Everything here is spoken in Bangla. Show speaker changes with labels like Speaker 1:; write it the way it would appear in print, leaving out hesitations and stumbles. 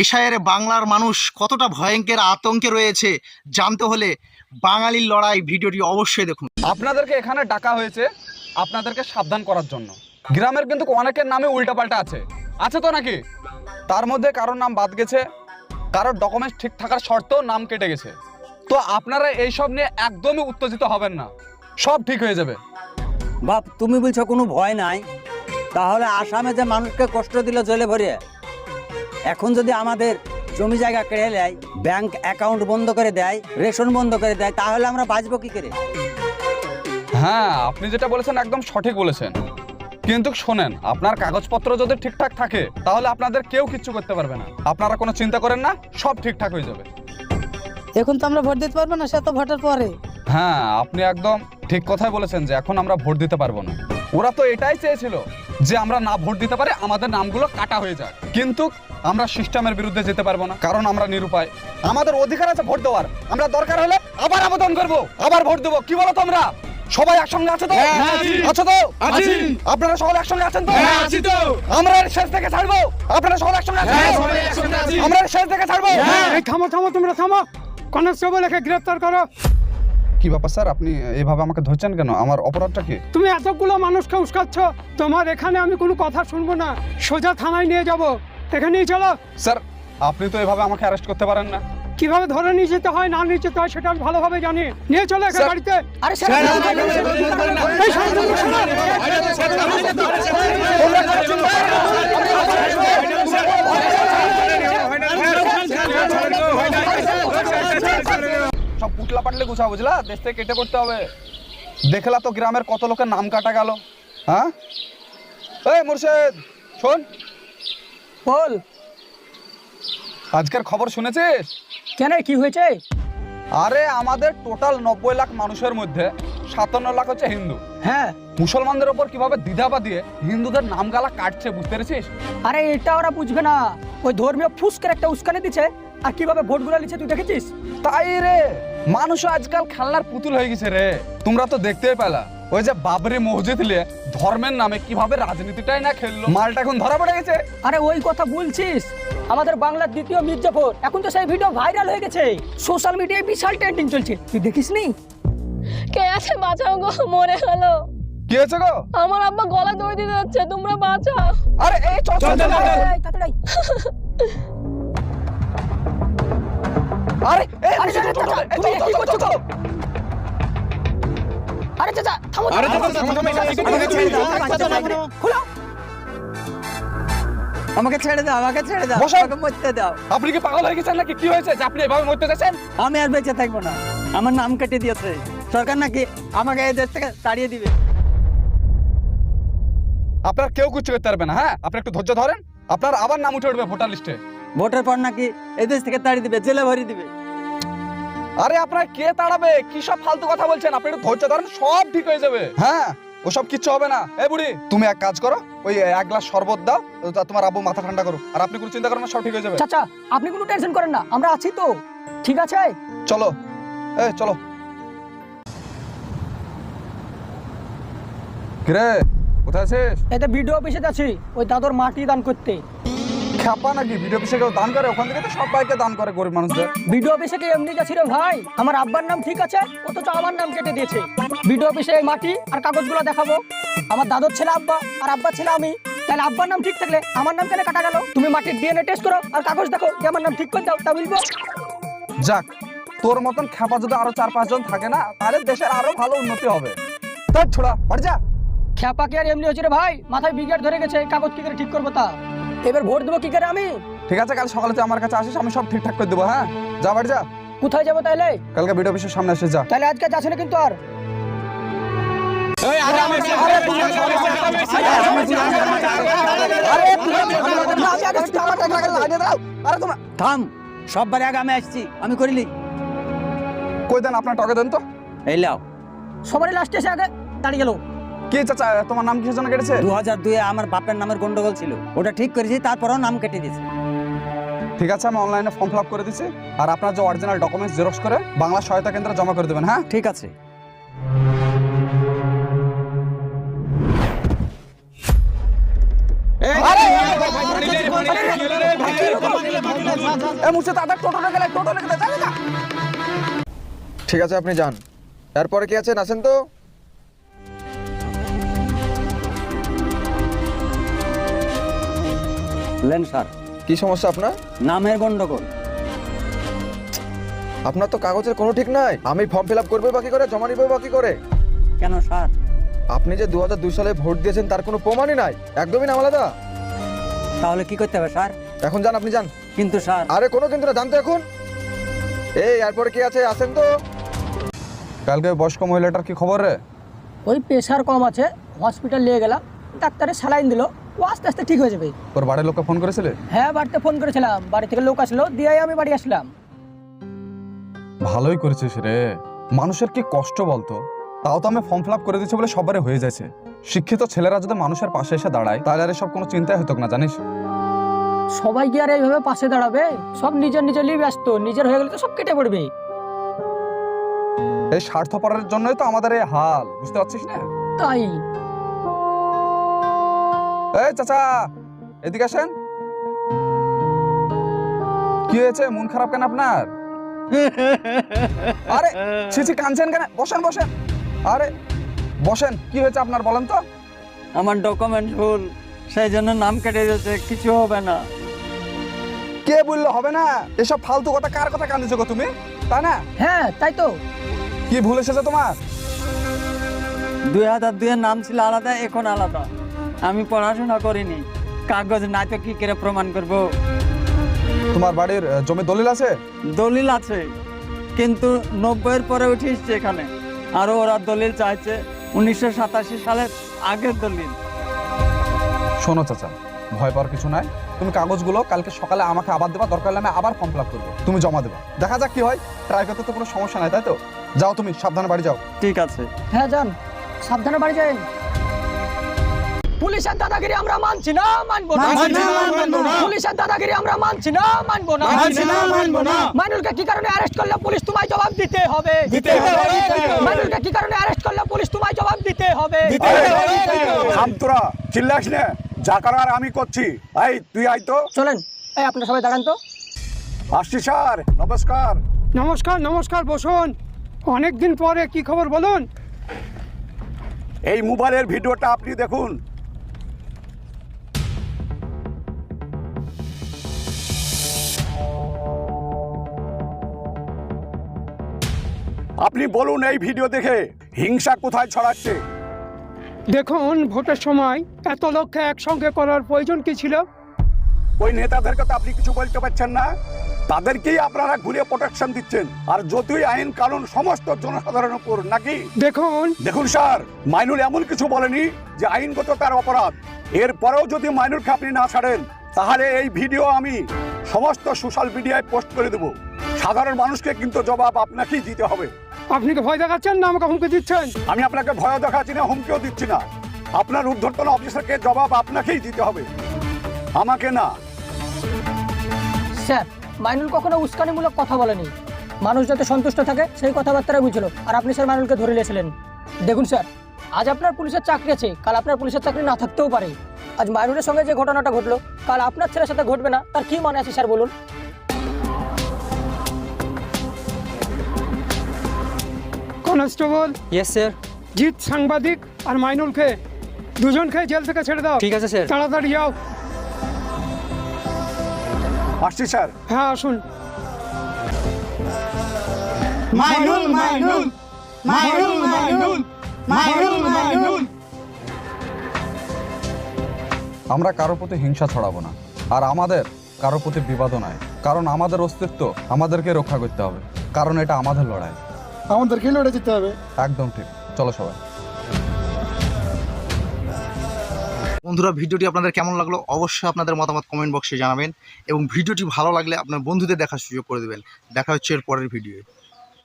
Speaker 1: এশায়ারে বাংলার মানুষ কতটা ভয়ঙ্কর আতঙ্কে রয়েছে জানতে হলে বাঙালির লড়াই ভিডিওটি অবশ্যই দেখুন।
Speaker 2: আপনাদেরকে এখানে ডাকা হয়েছে আপনাদেরকে সাবধান করার জন্য। গ্রামের কিন্তু অনেকের নামে উল্টাপাল্টা আছে তো নাকি? তার মধ্যে কারোর নাম বাদ গেছে, কারোর ডকুমেন্টস ঠিক থাকার শর্তেও নাম কেটে গেছে। তো আপনারা এইসব নিয়ে একদমই উত্তেজিত হবেন না, সব ঠিক হয়ে যাবে।
Speaker 3: বাপ, তুমি বলছো কোনো ভয় নাই, তাহলে আসামে যে মানুষকে কষ্ট দিল জেলে ভরিয়ে, এখন যদি আমাদের জমি জায়গা কেড়ে নেয়, ব্যাংক অ্যাকাউন্ট বন্ধ করে দেয়, রেশন বন্ধ করে দেয়, তাহলে আমরা বাঁচবো কি করে?
Speaker 2: হ্যাঁ, আপনি যেটা বলেছেন একদম সঠিক বলেছেন, কিন্তু শোনেন, আপনার কাগজপত্র যদি ঠিকঠাক থাকে তাহলে আপনাদের কেউ কিচ্ছু করতে পারবে না। আপনারা কোনো চিন্তা করেন না, সব ঠিকঠাক হয়ে যাবে।
Speaker 4: এখন তো আমরা ভোট দিতে পারবো না, সে তো ভোটের পরে।
Speaker 2: হ্যাঁ, আপনি একদম ঠিক কথাই বলেছেন যে এখন আমরা ভোট দিতে পারবো না। ওরা তো এটাই চেয়েছিল যে আমরা না ভোট দিতে পারে আমাদের নামগুলো কাটা হয়ে যায়, কিন্তু আমরা সিস্টেমের বিরুদ্ধে যেতে পারবো না, কারণ আমরা নিরুপায়। আমাদের অধিকার আছে ভোট দেওয়ার, আমরা দরকার হলে আবার আবেদন করবো, আবার ভোট দেবো। কি বলো তোমরা? সবাই একসঙ্গে আছে তো? আছো তো? আপনারা সকলে একসঙ্গে আছেন তো? আমরা এর শেষ থেকে ছাড়বো, আপনারা সকলে একসঙ্গে আছেন? আমরা এর শেষ থেকে ছাড়বো।
Speaker 5: এই থামো, তোমরা থামো, কনস্টেবলকে গ্রেফতার করো।
Speaker 2: কি ব্যাপার স্যার, আপনি এইভাবে আমাকে ধরছেন কেন? আমার অপরাধটা কি?
Speaker 5: তুমি এতগুলো মানুষকে উস্কাচ্ছ, তোমার এখানে আমি কোনো কথা শুনবো না, সোজা থানায় নিয়ে যাব। এখানেই চলো।
Speaker 2: স্যার, আপনি তো এভাবে আমাকে অ্যারেস্ট করতে পারেন না।
Speaker 5: কিভাবে ধরে নিয়ে যেতে হয় না নিয়ে যেতে হয় সেটা আমি ভালোভাবে জানি। নিয়ে চলো এখানে বাড়িতে।
Speaker 4: আরে
Speaker 2: সব পুটলা পাটলে গুছা, বুঝলা? দেশ থেকে কেটে পড়তে হবে। দেখলা তো গ্রামের কত লোকের নাম কাটা গেল। হ্যাঁ, এই মুর্শেদ শোন,
Speaker 4: বল।
Speaker 2: আজকের খবর শুনেছিস?
Speaker 4: কেন, কি হয়েছে?
Speaker 2: আরে আমাদের টোটাল 90 লাখ মানুষের মধ্যে 57 লাখ হচ্ছে হিন্দু।
Speaker 4: হ্যাঁ,
Speaker 2: মুসলমানদের ওপর কিভাবে দ্বিধাবা দিয়ে হিন্দুদের নাম গালা কাটছে, বুঝতে পেরেছিস?
Speaker 4: আরে এটা ওরা বুঝবে না, ওই ধর্মীয় ফুসকের একটা উস্কানি দিচ্ছে। আর কিভাবে ভোটগুলো নিচ্ছে তুই দেখেছিস?
Speaker 2: তাই রে, মানুষ আজকাল খেলনার পুতুল হয়ে গেছে রে। তোমরা তো দেখতেই পেলা ওই যে বাবরি মসজিদ নিয়ে ধর্মের নামে কিভাবে রাজনীতিটাই না খেললো। মালটা এখন ধরা পড়ে গেছে।
Speaker 4: আরে ওই কথা বলছিস? আমাদের বাংলার দ্বিতীয় মির্জাফর, এখন তো সেই ভিডিও ভাইরাল হয়ে গেছে, সোশ্যাল মিডিয়ায় বিশাল ট্রেন্ডিং চলছে, তুই দেখিসনি?
Speaker 6: কে আছে? বাঁচাও গো, মরে গেল।
Speaker 2: কি হয়েছে গো?
Speaker 6: আমার আব্বা গলা দড়ি দিতে যাচ্ছে, তোমরা বাঁচাও।
Speaker 2: আরে এই চল চল চল।
Speaker 4: এই, তাড়াতাড়ি।
Speaker 2: আরে এই
Speaker 4: আরে চাচা, তুমি কি করছো গো? আরে চাচা থামো।
Speaker 5: আরে চাচা, থামো,
Speaker 3: আমাকে ছেড়ে দাও,
Speaker 4: খোলো।
Speaker 3: আমাকে ছেড়ে দাও, আমাকে ছেড়ে দাও,
Speaker 2: বসো।
Speaker 3: আমাকে মরতে দাও।
Speaker 2: আপনি কি পাগল হয়ে গেছেন নাকি? কি হয়েছে যে আপনি এভাবে মরতে যাচ্ছেন?
Speaker 3: আমি আর বেঁচে থাকবো না, আমার নাম কেটে দিয়েছে সরকার, নাকি আমাকে এই দেশ থেকে তাড়িয়ে দিবে।
Speaker 2: আপনার কেউ কিছু করতে পারবে না। হ্যাঁ, আপনি একটু ধৈর্য ধরেন, আপনার আবার নাম উঠে উঠবে ভোটার লিস্টে।
Speaker 3: ভোটের পর নাকি এই দেশ থেকে তাড়িয়ে দিবে, জেলে ভরিয়ে দিবে।
Speaker 2: আরে আপনার কে তাড়াবে? কি সব ফালতু কথা বলছেন? আপনি একটু ধৈর্য ধরেন, সব ঠিক হয়ে যাবে। হ্যাঁ, ওসব কিচ্ছু হবে না। এই বুড়ি, তুমি এক কাজ করো, ওই 1 গ্লাস শরবত দাও, তোমার আব্বু মাথা ঠান্ডা করো। আর আপনি কোনো চিন্তা করেন না, সব ঠিক হয়ে যাবে।
Speaker 4: চাচা আপনি কোনো টেনশন করেন না, আমরা আছি তো, ঠিক আছে?
Speaker 2: চলো, এই চলো। কিরে, কোথায় আছিস?
Speaker 4: এতে ভিডিও অফিসে যাচ্ছি, ওই দাদুর মাটি দান করতে।
Speaker 2: খ্যাপা নাকি? ভিডিও অফিসে কেউ দান করে? ওখান থেকে তো সবাইকে দান করে গরিব মানুষদের।
Speaker 4: ভিডিও অফিসে কি এমনি যাচ্ছি রে ভাই? আমার আব্বার নাম ঠিক আছে, অথচ আমার নাম কেটে দিয়েছে। ভিডিও অফিসে এই মাটি আর কাগজগুলো দেখাবো, আমার দাদুর ছেলে আব্বা আর আব্বার ছেলে আমি, তাহলে আব্বার নাম ঠিক থাকলে আমার নাম কেন কাটা গেল? তুমি মাটির ডিএনএ টেস্ট করো আর কাগজ দেখো, যে আমার নাম ঠিক করে দাও, তা বলবো।
Speaker 2: যাক, তোর মতন খ্যাপা যদি আরো 4-5 জন থাকে না, তাহলে দেশের আরো ভালো উন্নতি হবে। তাই ছোড়া বাড়ি যা।
Speaker 4: খ্যাপা কি আর এমনি হচ্ছে রে ভাই? মাথায় বিগেট ধরে গেছে, কাগজ কি করে ঠিক করবো তা? এবার ভোট দেবো কি করে আমি?
Speaker 2: ঠিক আছে, কাল সকালে তুই আমার কাছে আসিস, আমি সব ঠিকঠাক করে দেবো। হ্যাঁ, যা বাড়ি যা।
Speaker 4: কোথায় যাবো তাহলে?
Speaker 2: কালকে ভিডিও অফিসের সামনে এসে যা।
Speaker 4: তাহলে আজকে যাচ্ছে না কিন্তু আর।
Speaker 3: থাম, সববার আগে আমি আসছি, আমি করিলি।
Speaker 2: কই দেন আপনার টকে দেন তো।
Speaker 3: এই লাও।
Speaker 4: সবারই লাস্টে এসে আগে দাঁড়িয়ে গেল।
Speaker 2: কি চাচা, তোমার নাম কিসের জন্য কেটেছে?
Speaker 3: 2002-এ আমার বাপের নামের গন্ডগোল ছিল, ওটা ঠিক করেছি, তারপরেও নাম কেটে দিয়েছে।
Speaker 2: ঠিক আছে, আমি অনলাইনে ফর্ম ফিল আপ করে দিচ্ছি, আর আপনার যে অরিজিনাল ডকুমেন্টস জেরক্স করে বাংলা সহায়তা কেন্দ্রে জমা করে দেবেন। হ্যাঁ,
Speaker 3: ঠিক আছে।
Speaker 2: আরে এ মুছে তাদের টোটো রেখে দে যা।
Speaker 7: ঠিক আছে আপনি যান। এরপরে কি আছেন আসেন তো।
Speaker 3: লেন স্যার,
Speaker 7: কি সমস্যা আপনার?
Speaker 3: নামের গন্ডগোল।
Speaker 7: আপনার তো কাগজের কোনো ঠিক নাই। আমি ফর্ম ফিল আপ করবো বাকি করে, জমা নিবো বাকি করে।
Speaker 3: কেন স্যার?
Speaker 7: আপনি যে 2002 সালে ভোট দিয়েছেন তার কোনো প্রমাণই নাই, একদমই নাম আলাদা।
Speaker 3: তাহলে কি করতে হবে স্যার?
Speaker 7: এখন যান, আপনি যান।
Speaker 3: কিন্তু স্যার,
Speaker 7: আরে কোনো কিন্তু না, জানতো এখন। এই এরপরে কি আছে আসেন তো।
Speaker 2: কালকে বয়স্ক মহিলাটার কি খবর রে?
Speaker 4: ওই প্রেশার কম আছে, হসপিটাল নিয়ে গেলাম, ডাক্তারে স্যালাইন দিল, ও আস্তে আস্তে ঠিক হয়ে যাবে।
Speaker 2: তোর বাড়ির লোককে ফোন করেছিলে?
Speaker 4: হ্যাঁ, বাড়িতে ফোন করেছিলাম, বাড়ি থেকে লোক আসলো, দিয়ে আমি বাড়ি আসলাম।
Speaker 2: ভালোই করেছিস রে। মানুষের কি কষ্ট বলতো, তাও তো আমি ফর্ম ফিল আপ করে দিচ্ছি বলে সবারই হয়ে যাচ্ছে। শিক্ষিত ছেলেরা যদি মানুষের পাশে এসে দাঁড়ায় তাহলে আর এসব কোনো চিন্তাই হতো না, জানিস?
Speaker 4: সবাই কি আর এইভাবে পাশে দাঁড়াবে? সব নিজের নিজের নিয়ে ব্যস্ত, নিজের হয়ে গেলে তো সব কেটে পড়বে।
Speaker 2: এই স্বার্থপরের জন্যই তো আমাদের এই হাল, বুঝতে পারছিস না?
Speaker 4: তাই
Speaker 2: এই চাচা, এদিকে আসেন। কি হয়েছে, মন খারাপ কেন আপনার? আরে ছিছি, কাঁদছেন কেন? বসেন বসেন। আরে বসেন, কি হয়েছে আপনার বলেন তো?
Speaker 3: আমার ডকুমেন্ট ভুল, সেই জন্য নাম কেটে দিয়েছে, কিছু হবে না।
Speaker 2: কে বললো হবে না? এসব ফালতু কথা কার কথা কাঁদিছো গো তুমি, তাই না?
Speaker 4: হ্যাঁ, তাই তো।
Speaker 2: কি ভুল এসেছে তোমার?
Speaker 3: 2002 এর নাম ছিল আলাদা, এখন আলাদা। আমি পড়াশোনা করিনি, কাগজ নাই তো কি করে প্রমাণ করব?
Speaker 2: তোমার বাড়ির জমি দলিল আছে?
Speaker 3: দলিল আছে, কিন্তু 90 এর পরে উঠে এসছে এখানে, আরো ওরা দলিল চাইছে 1987 সালের আগের দলিল।
Speaker 2: শোনো চাচা, ভয় পাওয়ার কিছু নাই। তুমি কাগজগুলো কালকে সকালে আমাকে আবার দেবা, দরকার হলে আমি আবার ফর্ম ফিল আপ করবো, তুমি জমা দেবা, দেখা যাক কি হয়। ট্রাই করতে তো কোনো সমস্যা নাই, তাই তো? যাও তুমি, সাবধানে বাড়ি যাও।
Speaker 3: ঠিক আছে।
Speaker 4: হ্যাঁ, যান, সাবধানে বাড়ি যাই। পুলিশের দাদাগিরি আমরা মানছি না, মানবো না। পুলিশের দাদাগিরি আমরা মানছি না, মানবো না। মাইনুলকে কি কারণে অ্যারেস্ট করলে পুলিশ তোমায় জবাব দিতে হবে। মাইনুলকে কি কারণে অ্যারেস্ট করলে পুলিশ তোমায় জবাব দিতে হবে।
Speaker 8: থাম তোরা, চিল্লাস না, যা করার আমি করছি। এই তুই আয় তো।
Speaker 4: চলেন, এই আপনারা সবাই দাঁড়ান তো।
Speaker 8: আসছি স্যার, নমস্কার।
Speaker 5: নমস্কার নমস্কার, বসুন। অনেকদিন পরে, কি খবর বলুন?
Speaker 8: এই মোবাইলের ভিডিওটা আপনি দেখুন। আপনি বলুন এই ভিডিও দেখে হিংসা কোথায় ছড়াচ্ছে?
Speaker 5: দেখুন, ভোটের সময় এত লোককে একসঙ্গে করার প্রয়োজন কি ছিল?
Speaker 8: ওই নেতাদেরকে তো আপনি কিছু বলতে পারছেন না, তাদেরকেই আপনারা ঘুরিয়ে প্রোটেকশন দিচ্ছেন, আর যতই আইন কানুন সমস্ত জনসাধারণের উপর নাকি? দেখুন স্যার, মাইনুল এমন কিছু বলেনি যে আইনগত তার অপরাধ। এরপরেও যদি মাইনুলকে আপনি না ছাড়েন তাহলে এই ভিডিও আমি সমস্ত সোশ্যাল মিডিয়ায় পোস্ট করে দেব। সাধারণ মানুষকে কিন্তু জবাব আপনাকেই দিতে হবে।
Speaker 5: আপনি কি ভয় দেখাচ্ছেন না আমাকে হুমকি দিচ্ছেন?
Speaker 8: আমি আপনাকে ভয় দেখাচ্ছি না, হুমকিও দিচ্ছি না। আপনার ঊর্ধ্বতন অফিসারকে জবাব আপনাকেই দিতে হবে, আমাকে না।
Speaker 4: স্যার, মাইনুল কখনো উস্কানিমূলক কথা বলেনি, মানুষ যাতে সন্তুষ্ট থাকে সেই কথাবার্তাই বুঝলো, আর আপনি স্যার মাইনুলকে ধরে নিয়েছিলেন। দেখুন স্যার, আজ আপনার পুলিশের চাকরি আছে, কাল আপনার পুলিশের চাকরি না থাকতেও পারে। আজ মাইনুলের সঙ্গে যে ঘটনাটা ঘটলো, কাল আপনার ছেলের সাথে ঘটবে না, তার কি মানে আছে স্যার বলুন?
Speaker 5: কনস্টেবল।
Speaker 3: Yes sir.
Speaker 5: জিৎ সাংবাদিক আর মাইনুলকে দুজনকে জেল থেকে ছেড়ে দাও।
Speaker 3: ঠিক আছে স্যার।
Speaker 5: তাড়াতাড়ি যাও।
Speaker 8: আসছি স্যার।
Speaker 5: হ্যাঁ, আসুন।
Speaker 2: আমরা কারোর প্রতি হিংসা ছড়াবো না, আর আমাদের কারোর প্রতি বিবাদও নাই, কারণ আমাদের অস্তিত্ব আমাদেরকে রক্ষা করতে হবে, কারণ এটা আমাদের লড়াই,
Speaker 9: আমাদেরকে লড়ে যেতে হবে।
Speaker 2: একদম ঠিক। চলো সবাই।
Speaker 1: বন্ধুরা, ভিডিওটি আপনাদের কেমন লাগলো অবশ্যই আপনাদের মতামত কমেন্ট বক্সে জানাবেন, এবং ভিডিওটি ভালো লাগলে আপনার বন্ধুদের দেখার সুযোগ করে দেবেন। দেখা হচ্ছে এর পরের ভিডিওয়ে।